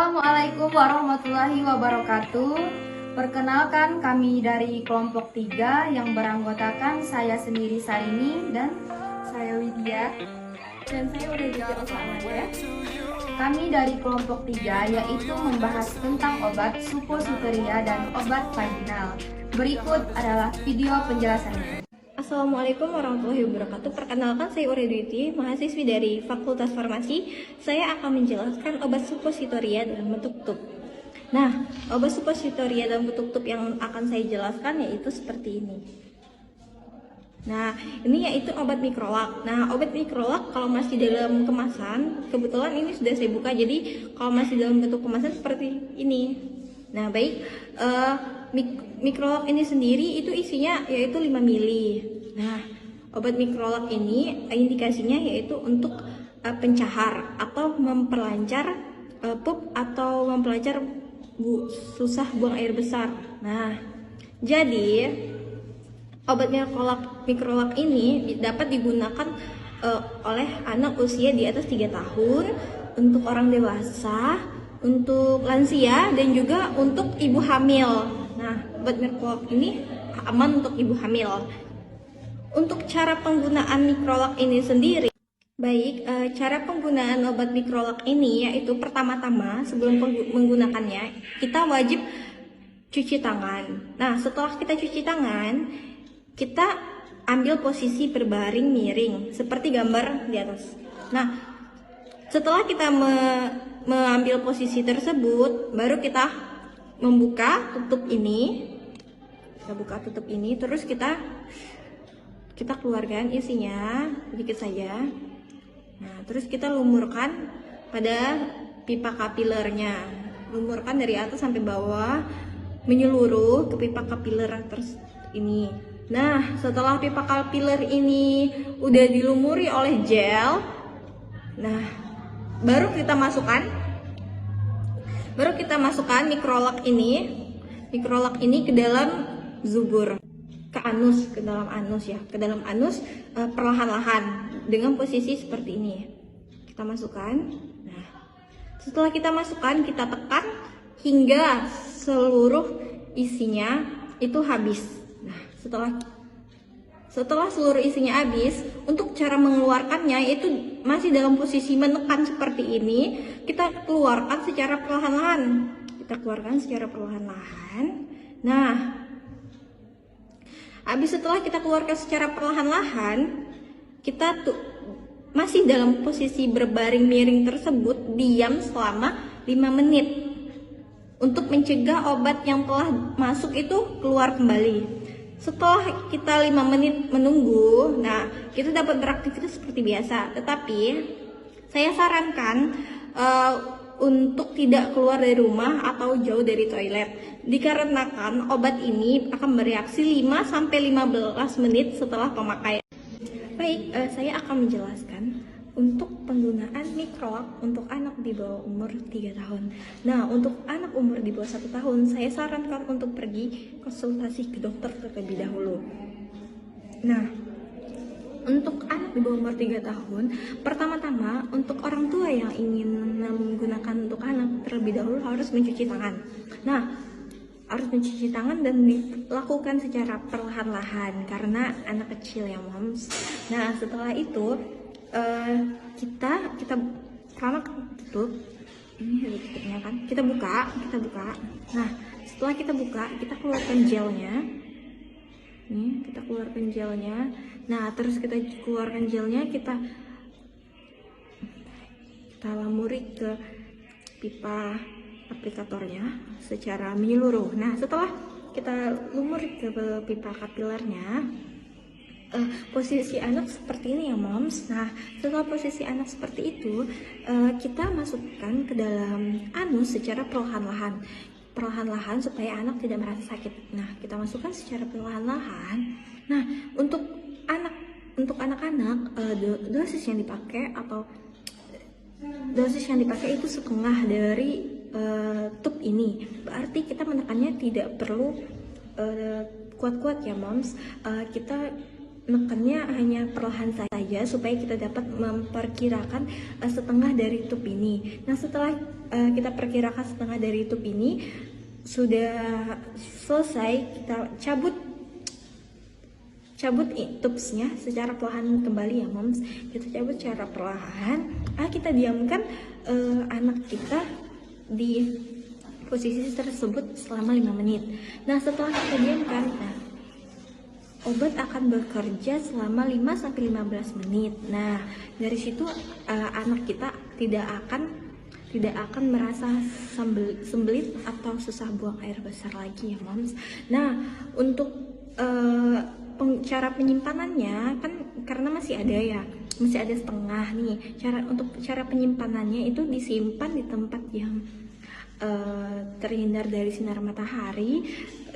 Assalamualaikum warahmatullahi wabarakatuh. Perkenalkan, kami dari kelompok 3 yang beranggotakan saya sendiri Saini dan Saya Widya dan saya udah jadi Osama ya. kami dari kelompok 3 yaitu membahas tentang obat suppositoria dan obat vaginal. Berikut adalah video penjelasannya. Assalamualaikum warahmatullahi wabarakatuh. Perkenalkan, saya Uredwiti, mahasiswi dari Fakultas Farmasi. Saya akan menjelaskan obat suppositoria dalam bentuk tub. Nah, obat suppositoria dalam bentuk tub yang akan saya jelaskan yaitu seperti ini. Nah, ini yaitu obat mikrolak. Nah, obat mikrolak kalau masih dalam kemasan, kebetulan ini sudah saya buka, jadi kalau masih dalam bentuk kemasan seperti ini. Nah, baik, mikrolak ini sendiri itu isinya yaitu 5 mili. Nah, obat mikrolak ini indikasinya yaitu untuk pencahar atau memperlancar pup atau memperlancar susah buang air besar. Nah, jadi obat mikrolak ini dapat digunakan oleh anak usia di atas 3 tahun, untuk orang dewasa, untuk lansia, dan juga untuk ibu hamil. Nah, obat mikrolak ini aman untuk ibu hamil. Untuk cara penggunaan mikrolak ini sendiri, baik, cara penggunaan obat mikrolak ini yaitu pertama-tama sebelum menggunakannya kita wajib cuci tangan. Nah, setelah kita cuci tangan, kita ambil posisi berbaring miring seperti gambar di atas. Nah, setelah kita mengambil posisi tersebut, baru kita membuka tutup ini. Kita buka tutup ini, terus kita keluarkan isinya sedikit saja. Nah, terus kita lumurkan pada pipa kapilernya. Lumurkan dari atas sampai bawah, menyeluruh ke pipa kapiler ini. Nah, setelah pipa kapiler ini udah dilumuri oleh gel, nah baru kita masukkan mikrolak ini ke dalam zubur, ke dalam anus perlahan-lahan dengan posisi seperti ini. Kita masukkan. Nah, setelah kita masukkan, kita tekan hingga seluruh isinya itu habis. Nah, setelah seluruh isinya habis, untuk cara mengeluarkannya itu masih dalam posisi menekan seperti ini. Kita keluarkan secara perlahan-lahan. Nah, habis setelah kita keluarkan secara perlahan-lahan, kita masih dalam posisi berbaring miring tersebut, diam selama 5 menit untuk mencegah obat yang telah masuk itu keluar kembali. Setelah kita 5 menit menunggu, nah kita dapat beraktivitas seperti biasa. Tetapi saya sarankan untuk tidak keluar dari rumah atau jauh dari toilet, dikarenakan obat ini akan bereaksi 5-15 menit setelah pemakaian. Baik, saya akan menjelaskan untuk penggunaan mikrolak untuk anak di bawah umur 3 tahun. Nah, untuk anak umur di bawah 1 tahun, saya sarankan untuk pergi konsultasi ke dokter terlebih dahulu. Nah, untuk anak di bawah umur 3 tahun, pertama-tama untuk orang tua yang ingin menggunakan untuk anak terlebih dahulu harus mencuci tangan. Nah, harus mencuci tangan dan dilakukan secara perlahan-lahan karena anak kecil ya, moms. Nah, setelah itu kita pertama tutup ini, ada tutupnya kan, kita buka. Nah, setelah kita buka, kita keluarkan gelnya. Nih, kita keluarkan gelnya. Nah, terus kita keluarkan gelnya, kita lamuri ke pipa aplikatornya secara menyeluruh. Nah, setelah kita lumuri ke pipa kapilernya, posisi anak seperti ini ya, moms. Nah, setelah posisi anak seperti itu, kita masukkan ke dalam anus secara perlahan-lahan supaya anak tidak merasa sakit. Nah, kita masukkan secara perlahan-lahan. Nah, untuk anak-anak, dosis yang dipakai itu setengah dari tub ini. Berarti kita menekannya tidak perlu kuat-kuat ya, moms. Kita nekannya hanya perlahan saja supaya kita dapat memperkirakan setengah dari tube ini. Nah, setelah kita perkirakan setengah dari tube ini sudah selesai, kita cabut tubesnya secara perlahan kembali ya moms. Kita cabut secara perlahan. Kita diamkan anak kita di posisi tersebut selama 5 menit. Nah, setelah kita diamkan, obat akan bekerja selama 5-15 menit. Nah, dari situ anak kita tidak akan merasa sembelit atau susah buang air besar lagi ya moms. Nah, untuk cara penyimpanannya kan karena masih ada setengah nih. Cara penyimpanannya itu disimpan di tempat yang terhindar dari sinar matahari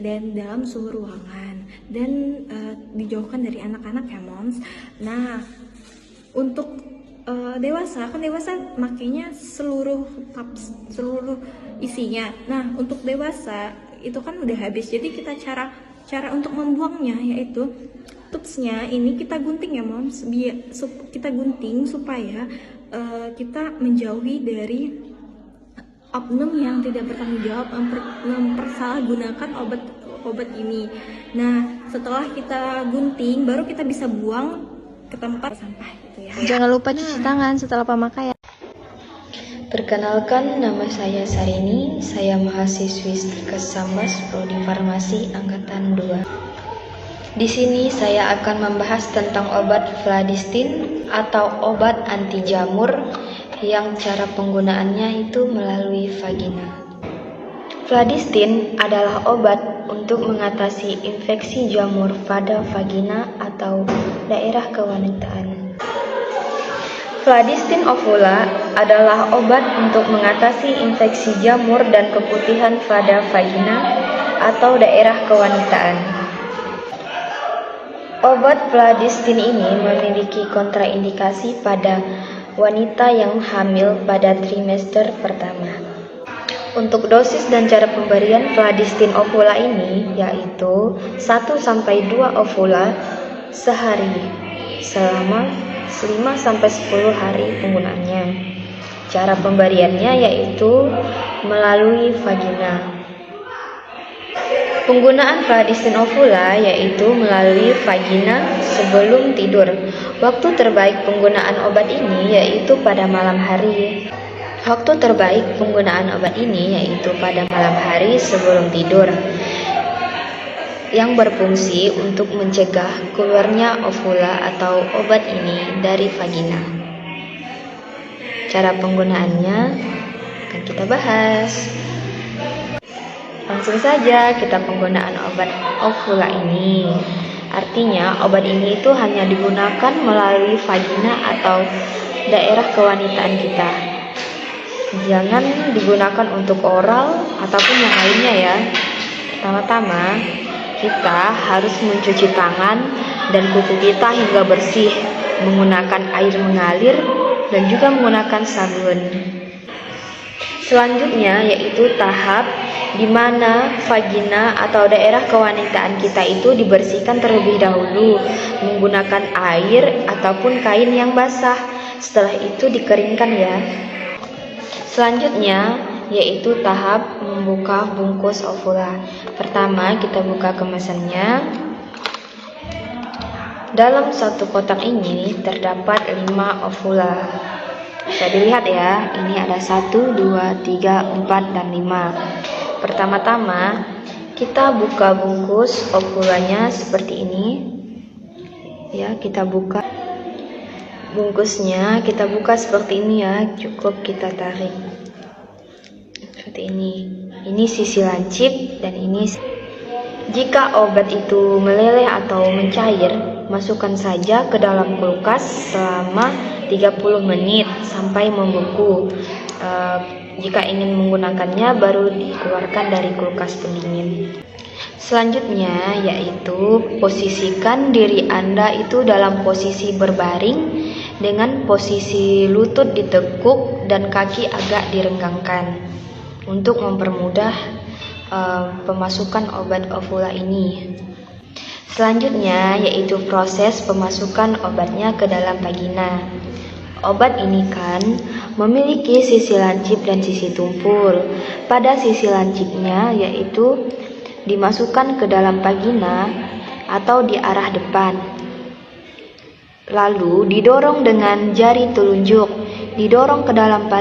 dan dalam suhu ruangan dan dijauhkan dari anak-anak ya moms. Nah, untuk dewasa makanya seluruh isinya. Nah, untuk dewasa itu kan udah habis, jadi kita cara untuk membuangnya yaitu tubesnya ini kita gunting ya moms. Kita gunting supaya kita menjauhi dari oknum yang tidak bertanggung jawab mempersalahgunakan obat ini. Nah, setelah kita gunting baru kita bisa buang ke tempat sampah gitu ya. Jangan lupa cuci tangan setelah pemakaian. Perkenalkan, nama saya Sarini. Saya mahasiswi Stikes Sambas Prodi Farmasi Angkatan 2. Di sini saya akan membahas tentang obat Vladistin atau obat anti jamur yang cara penggunaannya itu melalui vagina. Vladistin adalah obat untuk mengatasi infeksi jamur pada vagina atau daerah kewanitaan. Vladistin ovula adalah obat untuk mengatasi infeksi jamur dan keputihan pada vagina atau daerah kewanitaan. Obat Vladistin ini memiliki kontraindikasi pada wanita yang hamil pada trimester pertama. Untuk dosis dan cara pemberian Vladistin ovula ini yaitu 1-2 ovula sehari selama 5-10 hari penggunaannya. Cara pemberiannya yaitu melalui vagina. Penggunaan Vladistin ovula yaitu melalui vagina sebelum tidur. Waktu terbaik penggunaan obat ini yaitu pada malam hari. Waktu terbaik penggunaan obat ini yaitu pada malam hari sebelum tidur, yang berfungsi untuk mencegah keluarnya ovula atau obat ini dari vagina. Cara penggunaannya akan kita bahas. Langsung saja kita penggunaan obat ovula ini. Artinya obat ini itu hanya digunakan melalui vagina atau daerah kewanitaan kita. Jangan digunakan untuk oral ataupun yang lainnya ya. Pertama-tama kita harus mencuci tangan dan kuku kita hingga bersih menggunakan air mengalir dan juga menggunakan sabun. Selanjutnya yaitu tahap di mana vagina atau daerah kewanitaan kita itu dibersihkan terlebih dahulu menggunakan air ataupun kain yang basah. Setelah itu dikeringkan ya. Selanjutnya yaitu tahap membuka bungkus ovula. Pertama kita buka kemasannya. Dalam satu kotak ini terdapat 5 ovula. Bisa dilihat ya, ini ada 1, 2, 3, 4, dan 5. Pertama-tama kita buka bungkus ovulanya seperti ini. Ya, kita buka bungkusnya, kita buka seperti ini ya, cukup kita tarik. Seperti ini. Ini sisi lancip dan ini. Jika obat itu meleleh atau mencair, masukkan saja ke dalam kulkas selama 30 menit sampai membeku. Jika ingin menggunakannya baru dikeluarkan dari kulkas pendingin. Selanjutnya yaitu posisikan diri Anda itu dalam posisi berbaring dengan posisi lutut ditekuk dan kaki agak direnggangkan untuk mempermudah pemasukan obat ovula ini. Selanjutnya yaitu proses pemasukan obatnya ke dalam vagina. Obat ini kan memiliki sisi lancip dan sisi tumpul. Pada sisi lancipnya yaitu dimasukkan ke dalam vagina atau di arah depan. Lalu didorong dengan jari telunjuk. Didorong ke dalam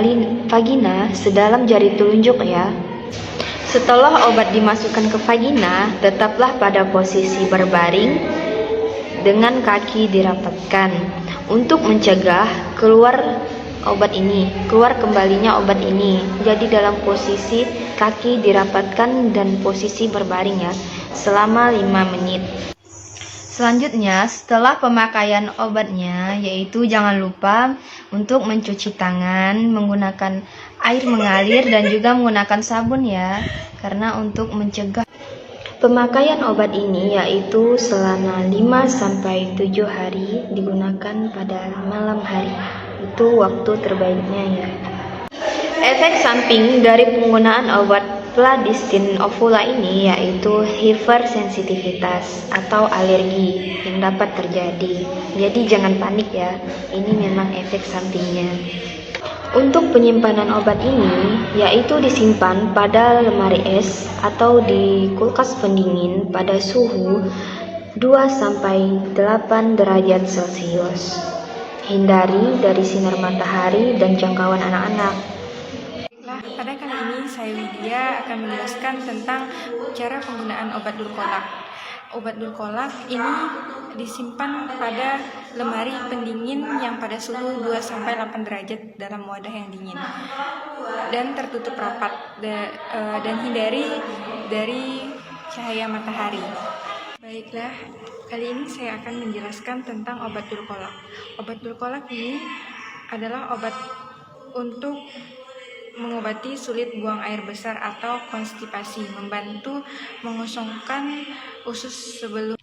vagina sedalam jari telunjuk ya. Setelah obat dimasukkan ke vagina, tetaplah pada posisi berbaring dengan kaki dirapatkan untuk mencegah keluar kembalinya obat ini. Jadi dalam posisi kaki dirapatkan dan posisi berbaring ya, selama 5 menit. Selanjutnya, setelah pemakaian obatnya, yaitu jangan lupa untuk mencuci tangan menggunakan air mengalir dan juga menggunakan sabun ya, karena untuk mencegah pemakaian obat ini yaitu selama 5-7 hari digunakan pada malam hari. Itu waktu terbaiknya ya. Efek samping dari penggunaan obat Pladistin ovula ini yaitu hipersensitivitas atau alergi yang dapat terjadi. Jadi jangan panik ya, ini memang efek sampingnya. Untuk penyimpanan obat ini yaitu disimpan pada lemari es atau di kulkas pendingin pada suhu 2-8 derajat Celcius. Hindari dari sinar matahari dan jangkauan anak-anak. Pada kali ini saya Widya akan menjelaskan tentang cara penggunaan obat dulkolak. Obat dulkolak ini disimpan pada lemari pendingin yang pada suhu 2-8 derajat dalam wadah yang dingin dan tertutup rapat dan hindari dari cahaya matahari. Baiklah, kali ini saya akan menjelaskan tentang obat dulkolak. Obat dulkolak ini adalah obat untuk mengobati sulit buang air besar atau konstipasi, membantu mengosongkan usus sebelum.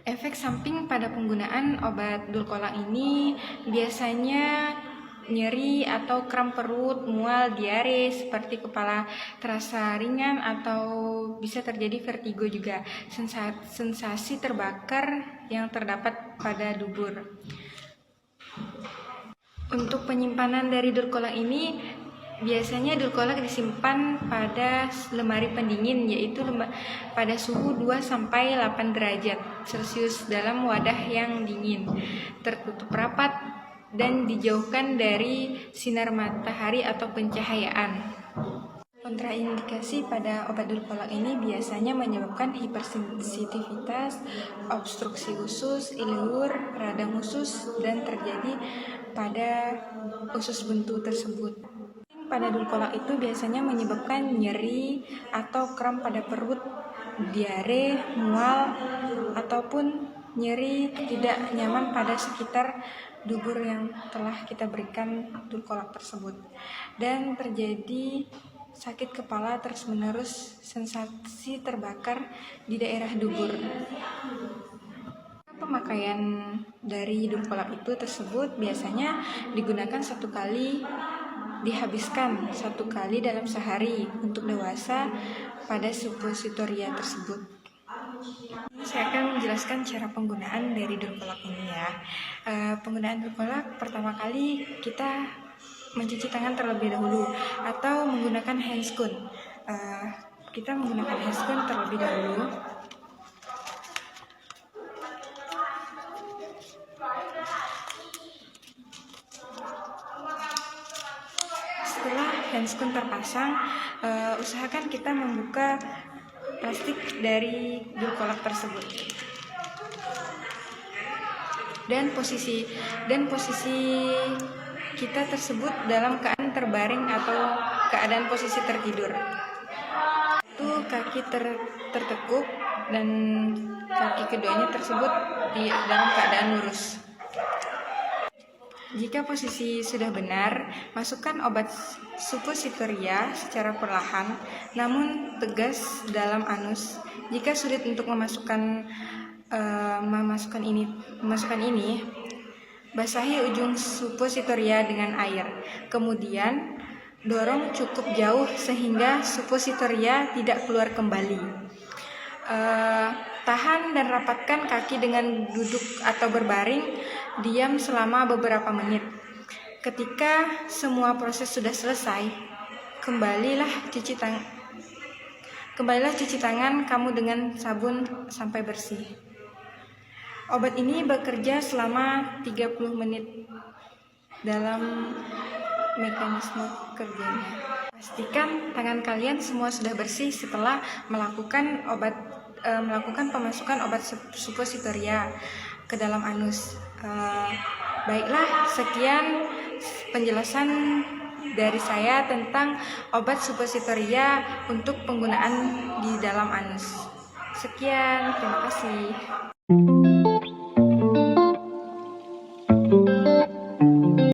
Efek samping pada penggunaan obat dulkolak ini biasanya nyeri atau kram perut, mual, diare, seperti kepala terasa ringan atau bisa terjadi vertigo juga, sensasi terbakar yang terdapat pada dubur. Untuk penyimpanan dari dulkolak ini, biasanya dulkolak disimpan pada lemari pendingin yaitu pada suhu 2-8 derajat Celcius dalam wadah yang dingin, tertutup rapat dan dijauhkan dari sinar matahari atau pencahayaan. Kontraindikasi pada obat dulkolak ini biasanya menyebabkan hipersensitivitas, obstruksi usus, liur, radang usus, dan terjadi pada usus buntu tersebut. Pada dulkolak itu biasanya menyebabkan nyeri atau kram pada perut, diare, mual, ataupun nyeri tidak nyaman pada sekitar dubur yang telah kita berikan dulkolak tersebut, dan terjadi sakit kepala terus-menerus, sensasi terbakar di daerah dubur. Pemakaian dari dulkolak itu tersebut biasanya digunakan dihabiskan satu kali dalam sehari untuk dewasa pada suppositoria tersebut. Saya akan menjelaskan cara penggunaan dari dulkolak ini ya. Penggunaan dulkolak pertama kali kita mencuci tangan terlebih dahulu atau menggunakan handscoon. Kita menggunakan handscoon terlebih dahulu. Setelah handscoon terpasang, usahakan kita membuka plastik dari dulkolak tersebut. Dan posisi kita tersebut dalam keadaan terbaring atau keadaan posisi tertidur. Itu kaki tertekuk dan kaki keduanya tersebut dalam keadaan lurus. Jika posisi sudah benar, masukkan obat suppositoria secara perlahan namun tegas dalam anus. Jika sulit untuk memasukkan ini, basahi ujung suppositoria dengan air. Kemudian dorong cukup jauh sehingga suppositoria tidak keluar kembali. Tahan dan rapatkan kaki dengan duduk atau berbaring, diam selama beberapa menit. Ketika semua proses sudah selesai, kembalilah cuci tangan kamu dengan sabun sampai bersih. Obat ini bekerja selama 30 menit dalam mekanisme kerjanya. Pastikan tangan kalian semua sudah bersih setelah melakukan pemasukan obat suppositoria ke dalam anus. Baiklah, sekian penjelasan dari saya tentang obat suppositoria untuk penggunaan di dalam anus. Sekian, terima kasih.